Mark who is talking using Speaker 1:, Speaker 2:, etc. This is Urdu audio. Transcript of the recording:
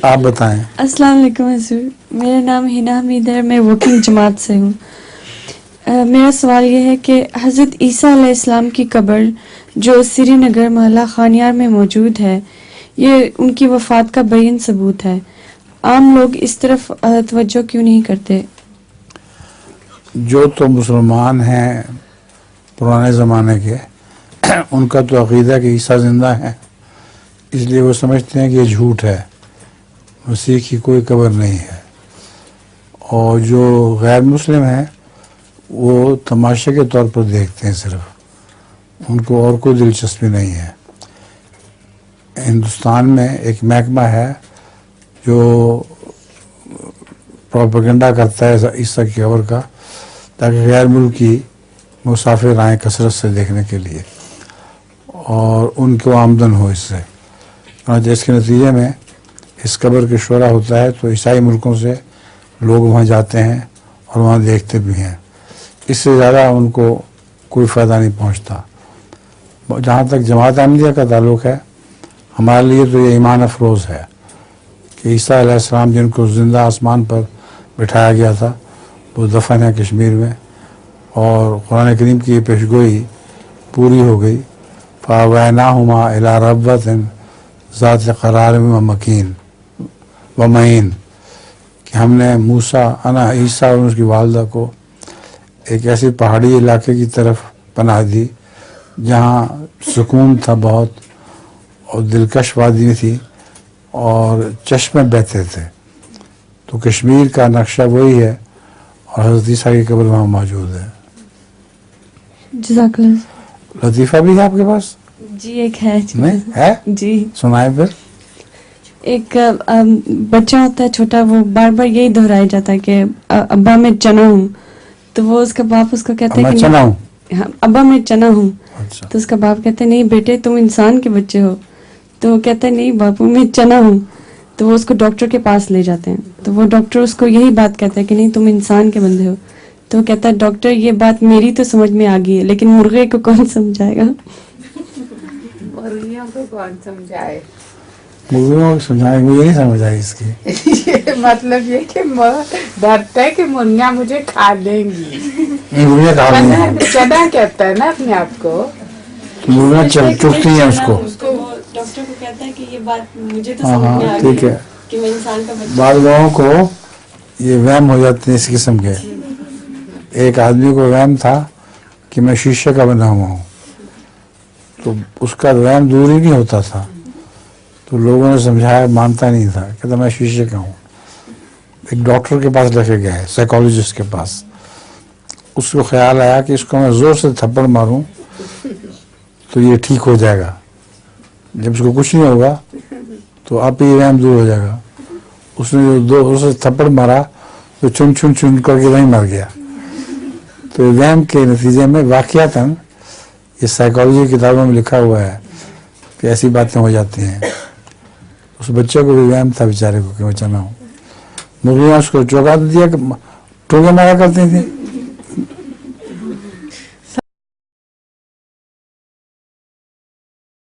Speaker 1: آپ بتائیں.
Speaker 2: السلام علیکم حضور، میرا نام ہنا حمید ہے، میں ورکنگ جماعت سے ہوں. میرا سوال یہ ہے کہ حضرت عیسیٰ علیہ السلام کی قبر جو سری نگر محلہ خانیار میں موجود ہے، یہ ان کی وفات کا بین ثبوت ہے. عام لوگ اس طرف توجہ کیوں نہیں کرتے؟
Speaker 1: جو تو مسلمان ہیں پرانے زمانے کے، ان کا تو عقیدہ ہے کہ عیسیٰ زندہ ہیں، اس لیے وہ سمجھتے ہیں کہ یہ جھوٹ ہے، مسیح کی کوئی قبر نہیں ہے. اور جو غیر مسلم ہیں وہ تماشے کے طور پر دیکھتے ہیں، صرف ان کو اور کوئی دلچسپی نہیں ہے. ہندوستان میں ایک محکمہ ہے جو پروپیگنڈا کرتا ہے عیسیٰ کی قبر کا، تاکہ غیر ملکی مسافر آئیں کثرت سے دیکھنے کے لیے اور ان کو آمدن ہو اس سے. جس کے نتیجے میں اس قبر کے شعرا ہوتا ہے تو عیسائی ملکوں سے لوگ وہاں جاتے ہیں اور وہاں دیکھتے بھی ہیں. اس سے زیادہ ان کو کوئی فائدہ نہیں پہنچتا. جہاں تک جماعت احمدیہ کا تعلق ہے، ہمارے لیے تو یہ ایمان افروز ہے کہ عیسیٰ علیہ السلام جن کو زندہ آسمان پر بٹھایا گیا تھا وہ دفن ہے کشمیر میں، اور قرآن کریم کی یہ پیشگوئی پوری ہو گئی. فَأَوَيْنَاهُمَا إِلَىٰ رَبَّةٍ ذَاتِ قَرَارٍ وَمَكِينٍ وَمَعِينٍ، کہ ہم نے موسیٰ عیسیٰ اور اس کی والدہ کو ایک ایسی پہاڑی علاقے کی طرف پناہ دی جہاں سکون تھا بہت، اور دلکش وادی تھی اور چشمے بہتے تھے. تو کشمیر کا نقشہ وہی ہے اور حضرت عیسیٰ کی قبر وہاں موجود ہے.
Speaker 2: جزاک اللہ.
Speaker 1: لطیفہ بھی ہے آپ کے پاس؟
Speaker 2: جی ایک ہے.
Speaker 1: نہیں ہے؟
Speaker 2: جی
Speaker 1: سنائے پھر.
Speaker 2: ایک بچہ ہوتا ہے چھوٹا، وہ بار بار یہی دہرایا جاتا ہے کہ ابا میں چنا ہوں، تو وہ اس کا باپ اس کو کہتا ہے
Speaker 1: میں
Speaker 2: کہ
Speaker 1: چنا ہوں.
Speaker 2: ابا میں چنا ہوں.
Speaker 1: اچھا.
Speaker 2: تو اس کا باپ کہتا ہے نہیں بیٹے تم انسان کے بچے ہو. تو وہ کہتا ہے نہیں باپو میں چنا ہوں. تو وہ اس کو ڈاکٹر کے پاس لے جاتے ہیں، تو وہ ڈاکٹر اس کو یہی بات کہتا ہے کہ نہیں تم انسان کے بندے ہو. تو وہ کہتا ہے ڈاکٹر یہ بات میری تو سمجھ میں آ گئی ہے، لیکن مرغے کو کون سمجھائے گا؟
Speaker 3: مرغیوں کو کون سمجھائے؟
Speaker 1: مرغیوں کو سمجھائے، مجھے نہیں سمجھ آئی اس کی.
Speaker 3: مطلب یہ کہ ڈرتا ہے کہ مرغیاں مجھے کھا لیں گی.
Speaker 1: مرغیاں کھا لیں گی.
Speaker 3: چنا کہتا ہے نا اپنے آپ کو.
Speaker 1: مرغیاں چپتی ہیں اس کو.
Speaker 2: ڈاکٹر کو کہتا ہے کہ یہ بات مجھے تو
Speaker 1: ہاں
Speaker 2: سمجھ میں آ
Speaker 1: ہاں
Speaker 2: گئی
Speaker 1: ٹھیک ہے.
Speaker 2: کہ میں انسان کا بچہ.
Speaker 1: بعض لوگوں کو یہ وہم ہو جاتے ہیں اس قسم کے. ایک آدمی کو وہم تھا کہ میں شیشے کا بنا ہوا ہوں، تو اس کا وہم دور ہی نہیں ہوتا تھا. تو لوگوں نے سمجھایا، مانتا نہیں تھا، کہتا میں شیشے کا ہوں. ایک ڈاکٹر کے پاس لے کے گئے، سائیکالوجسٹ کے پاس. اس کو خیال آیا کہ اس کو میں زور سے تھپڑ ماروں تو یہ ٹھیک ہو جائے گا، جب اس کو کچھ نہیں ہوگا تو آپ ہی وہم دور ہو جائے گا. اس نے جو دو سے تھپڑ مارا تو چن چن چن کر کے وہیں مر گیا. تو وہم کے نتیجے میں واقعتاً یہ سائیکالوجی کتابوں میں لکھا ہوا ہے کہ ایسی باتیں ہو جاتی ہیں. اس بچے کو بھی وہم تھا بیچارے کو کہ میں چنا ہوں. مرغیاں اس کو چوکا دیا کہ ٹونگے مارا کرتی تھیں.